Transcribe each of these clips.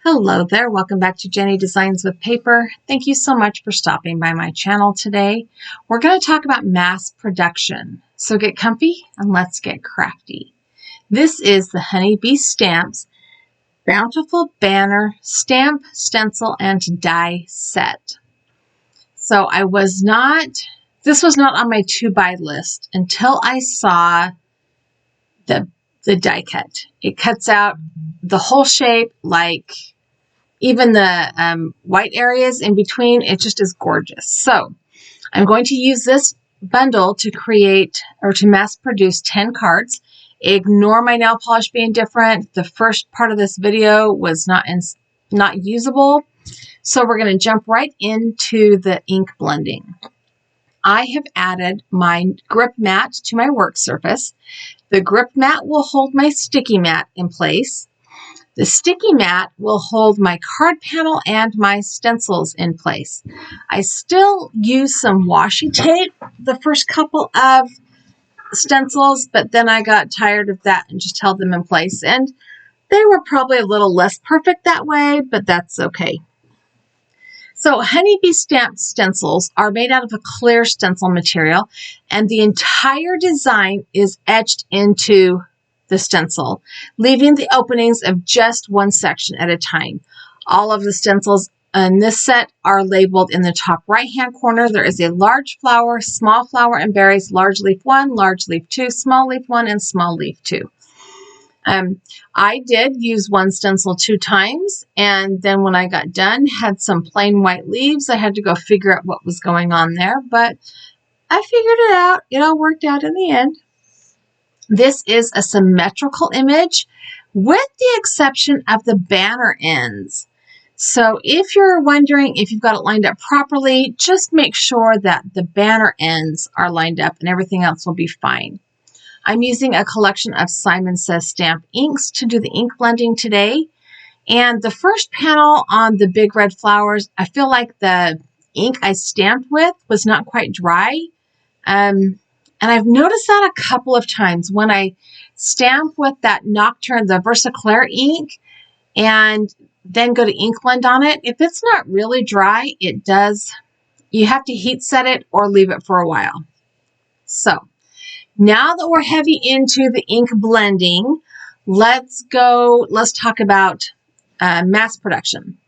Hello there, welcome back to Jennie Designs with Paper. Thank you so much for stopping by my channel today. We're going to talk about mass production. So get comfy and let's get crafty. This is the Honeybee Stamps Bountiful Banner Stamp, Stencil, and Die set. So this was not on my to-buy list until I saw the die cut. It cuts out the whole shape, like even the white areas in between. It just is gorgeous. So I'm going to use this bundle to create or to mass produce 10 cards. Ignore my nail polish being different. The first part of this video was not usable. So we're going to jump right into the ink blending. I have added my grip mat to my work surface. The grip mat will hold my sticky mat in place. The sticky mat will hold my card panel and my stencils in place. I still use some washi tape the first couple of stencils, but then I got tired of that and just held them in place. And they were probably a little less perfect that way, but that's okay. So Honeybee Stamped stencils are made out of a clear stencil material, and the entire design is etched into the stencil, leaving the openings of just one section at a time. All of the stencils in this set are labeled in the top right-hand corner. There is a large flower, small flower and berries, large leaf 1, large leaf 2, small leaf 1, and small leaf 2. I did use one stencil 2 times, and then when I got done, had some plain white leaves. I had to go figure out what was going on there, but I figured it out. It all worked out in the end. This is a symmetrical image with the exception of the banner ends. So if you're wondering if you've got it lined up properly, just make sure that the banner ends are lined up and everything else will be fine. I'm using a collection of Simon Says Stamp inks to do the ink blending today. And the first panel on the big red flowers, I feel like the ink I stamped with was not quite dry. And I've noticed that a couple of times when I stamp with that Nocturne, the Versaclair ink, and then go to ink blend on it. If it's not really dry, you have to heat set it or leave it for a while. So now that we're heavy into the ink blending, let's talk about mass production.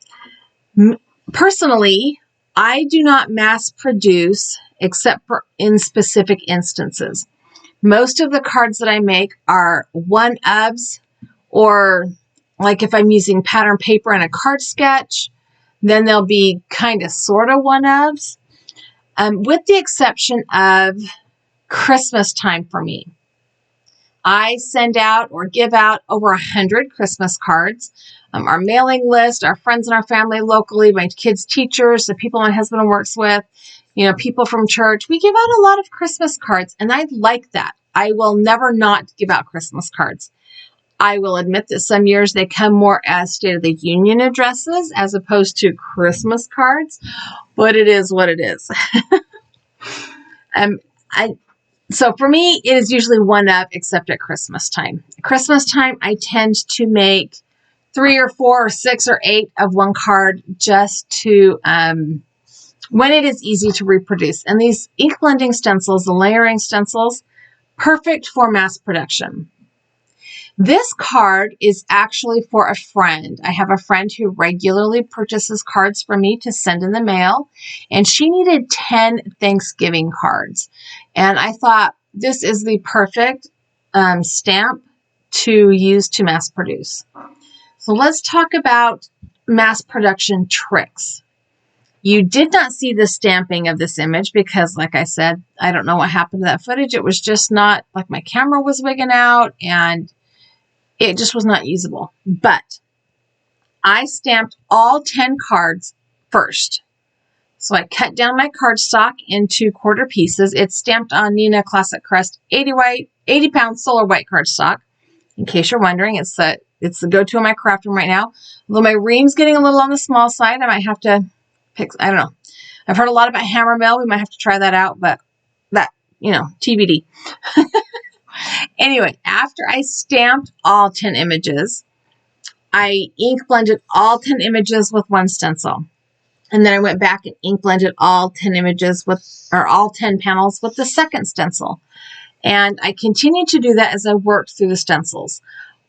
Personally, I do not mass produce except for in specific instances. Most of the cards that I make are one-ofs, or like if I'm using pattern paper and a card sketch, then they'll be kind of sort of one-ofs, with the exception of Christmas time for me. I send out or give out over 100 Christmas cards. Our mailing list, our friends and our family locally, my kids' teachers, the people my husband works with, people from church. We give out a lot of Christmas cards, and I like that. I will never not give out Christmas cards. I will admit that some years they come more as State of the Union addresses as opposed to Christmas cards, but it is what it is. So for me, it is usually one-of, except at Christmas time. At Christmas time, I tend to make 3 or 4 or 6 or 8 of one card just to, when it is easy to reproduce. And these ink blending stencils, the layering stencils, perfect for mass production. This card is actually for a friend. I have a friend who regularly purchases cards for me to send in the mail, and she needed 10 Thanksgiving cards. And I thought this is the perfect stamp to use to mass produce. So let's talk about mass production tricks. You did not see the stamping of this image because, like I said, I don't know what happened to that footage. It was just not, like my camera was wigging out and it just was not usable. But I stamped all 10 cards first. So I cut down my cardstock into quarter pieces. It's stamped on Nina Classic Crest 80 pound solar white cardstock. In case you're wondering, it's the go-to in my craft room right now. Although my ream's getting a little on the small side, I might have to pick, I don't know. I've heard a lot about hammer mill. We might have to try that out, but that, TBD. Anyway, after I stamped all 10 images, I ink blended all 10 images with one stencil. And then I went back and ink blended all 10 images or all 10 panels with the second stencil. And I continued to do that as I worked through the stencils.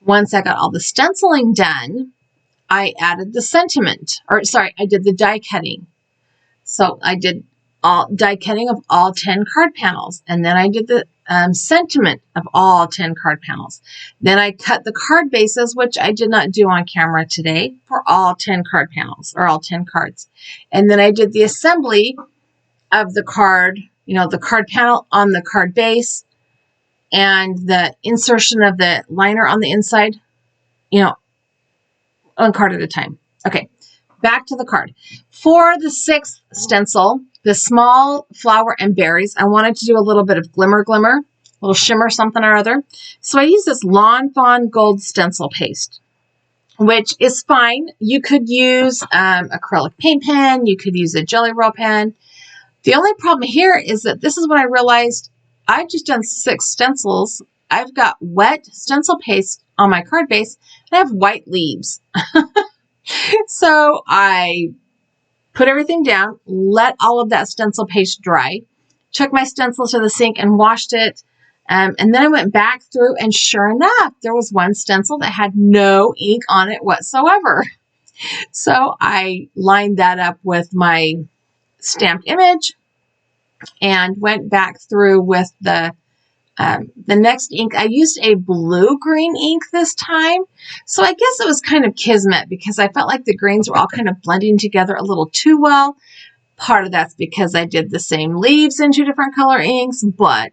Once I got all the stenciling done, I added the I did the die cutting. So I did all die cutting of all 10 card panels. And then I did the sentiment of all 10 card panels. Then I cut the card bases, which I did not do on camera today, for all 10 card panels, or all 10 cards. And then I did the assembly of the card, the card panel on the card base, and the insertion of the liner on the inside, one card at a time. Okay, back to the card. For the 6th stencil, the small flower and berries, I wanted to do a little bit of glimmer, a little shimmer something or other. So I used this Lawn Fawn Gold stencil paste, which is fine. You could use acrylic paint pen. You could use a Jelly Roll pen. The only problem here is that this is when I realized I've just done 6 stencils. I've got wet stencil paste on my card base, and I have white leaves. So I put everything down, let all of that stencil paste dry, took my stencil to the sink and washed it. And then I went back through, and sure enough, there was one stencil that had no ink on it whatsoever. So I lined that up with my stamped image and went back through with the next ink. I used a blue-green ink this time. So I guess it was kind of kismet because I felt like the greens were all kind of blending together a little too well. Part of that's because I did the same leaves in 2 different color inks, but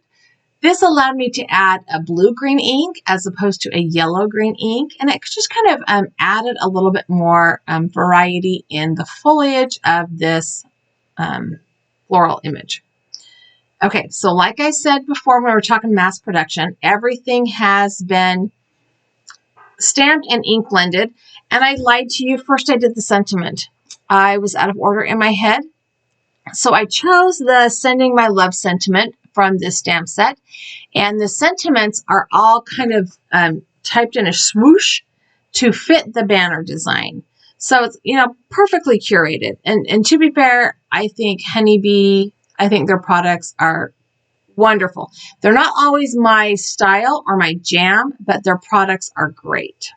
this allowed me to add a blue-green ink as opposed to a yellow-green ink, and it just kind of added a little bit more variety in the foliage of this floral image. Okay, so like I said before when we were talking mass production, everything has been stamped and ink blended, and I lied to you. First, I did the sentiment. I was out of order in my head, so I chose the Sending My Love sentiment from this stamp set, and the sentiments are all kind of typed in a swoosh to fit the banner design. So it's, perfectly curated. And to be fair, I think Honeybee, I think their products are wonderful. They're not always my style or my jam, but their products are great.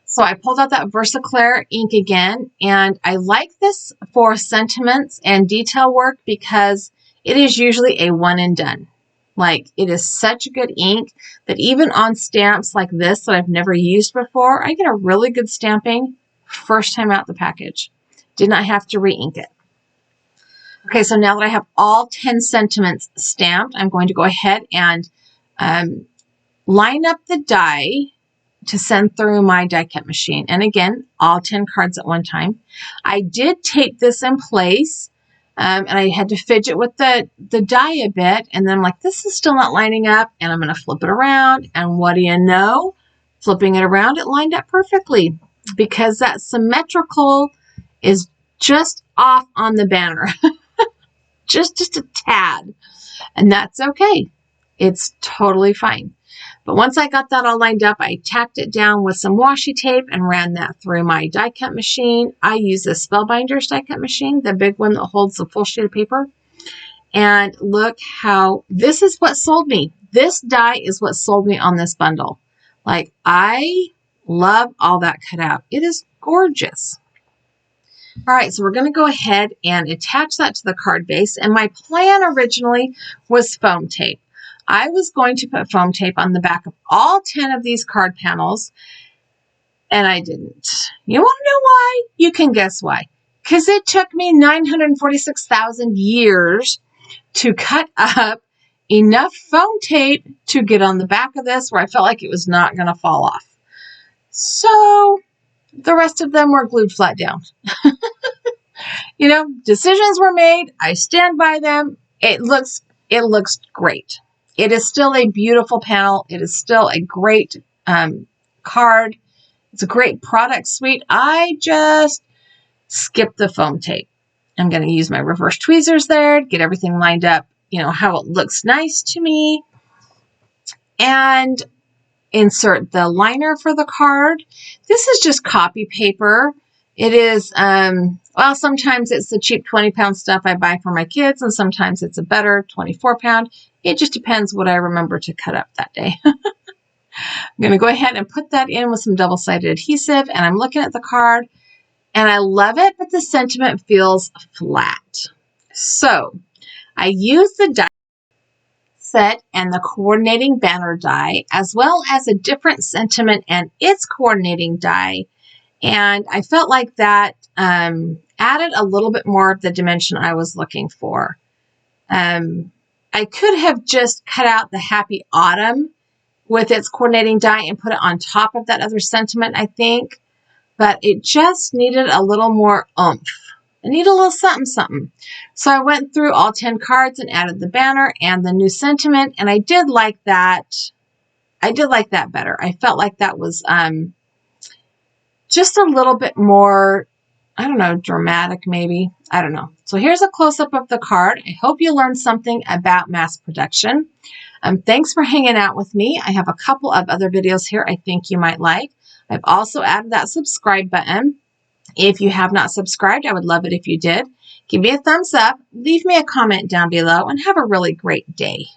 So I pulled out that Versaclear ink again, and I like this for sentiments and detail work because it is usually a one and done. Like, it is such good ink that even on stamps like this that I've never used before, I get a really good stamping first time out the package. Did not have to re-ink it. Okay, so now that I have all 10 sentiments stamped, I'm going to go ahead and line up the die to send through my die cut machine. And again, all 10 cards at one time. I did tape this in place, and I had to fidget with the die a bit. And then I'm like, this is still not lining up, and I'm going to flip it around. And what do you know? Flipping it around, it lined up perfectly because that symmetrical is just off on the banner. just a tad, and that's okay. It's totally fine. But once I got that all lined up, I tacked it down with some washi tape and ran that through my die cut machine. I use a Spellbinders die cut machine, the big one that holds the full sheet of paper. And look how, this is what sold me. This die is what sold me on this bundle. Like, I love all that cut out. It is gorgeous. All right, so we're going to go ahead and attach that to the card base. And my plan originally was foam tape. I was going to put foam tape on the back of all 10 of these card panels, and I didn't. You want to know why? You can guess why. Because it took me 946,000 years to cut up enough foam tape to get on the back of this where I felt like it was not going to fall off. So the rest of them were glued flat down. Decisions were made. I stand by them. It looks great. It is still a beautiful panel. It is still a great card. It's a great product suite. I just skipped the foam tape. I'm going to use my reverse tweezers there to get everything lined up, how it looks nice to me. And insert the liner for the card. This is just copy paper. It is, well, sometimes it's the cheap 20-pound stuff I buy for my kids, and sometimes it's a better 24-pound. It just depends what I remember to cut up that day. I'm going to go ahead and put that in with some double-sided adhesive, and I'm looking at the card, and I love it, but the sentiment feels flat. So I use the die set and the coordinating banner die, as well as a different sentiment and its coordinating die. And I felt like that added a little bit more of the dimension I was looking for. I could have just cut out the Happy Autumn with its coordinating die and put it on top of that other sentiment, I think. But it just needed a little more oomph. I need a little something, something. So I went through all 10 cards and added the banner and the new sentiment, and I did like that. I did like that better. I felt like that was just a little bit more, I don't know, dramatic maybe. I don't know. So here's a close-up of the card. I hope you learned something about mass production. Thanks for hanging out with me. I have a couple of other videos here I think you might like. I've also added that subscribe button. If you have not subscribed, I would love it if you did. Give me a thumbs up, leave me a comment down below, and have a really great day.